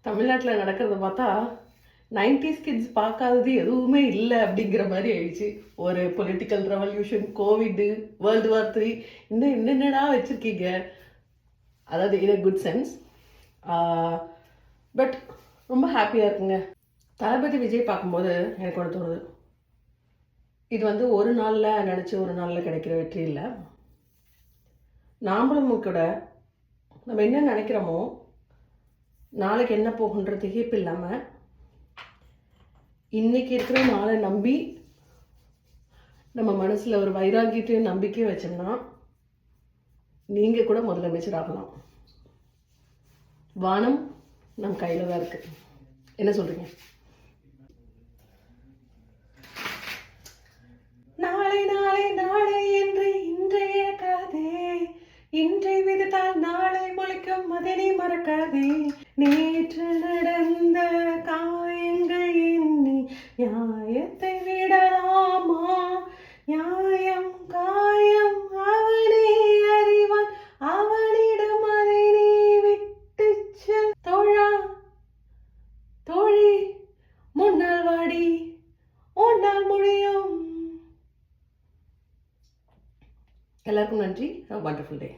தமிழ்நாட்டில் நடக்கிறத பார்த்தா 90s கிட்ஸ் பார்க்காதது எதுவுமே இல்லை அப்படிங்கிற மாதிரி ஆயிடுச்சு. ஒரு political revolution, Covid, world war 3 இன்னும் என்னென்னடா வச்சுருக்கீங்க. அதாவது இன் குட் சென்ஸ். பட் ரொம்ப ஹாப்பியாக இருக்குங்க. தளபதி விஜய் பார்க்கும்போது எனக்கு ஒன்று தோணுது, இது வந்து ஒரு நாளில் நினச்சி ஒரு நாளில் கிடைக்கிற வெற்றி இல்லை. நாமளும் கூட நம்ம என்ன நினைக்கிறோமோ நாளைக்கு என்ன போகுன்ற திகைப்பு இல்லாமல் இன்றைக்கி இருக்கிற நாளை நம்பி நம்ம மனசில் ஒரு வைராக்கியத்தையும் நம்பிக்கையும் வச்சோம்னா நீங்கள் கூட முதலமைச்சர் ஆகலாம். வானம் நம் கையில் தான் இருக்குது. என்ன சொல்கிறீங்க? நாளை நாளை நாளை என்று இன்றைய கதை, இன்றை விதித்தால் நாளை முளைக்கும் அதனை மறக்காதே. நேற்று நடந்த காயங்கள் எண்ணி நியாயத்தை விடலாமா? நியாயம் காயம் அவனே அறிவான், அவனிடம் அதை நீ விட்டு செல். தோழா தோழி முன்னால் வாடி, உன்னால் முடியும். எல்லாருக்கும் நன்றி. Have a wonderful day.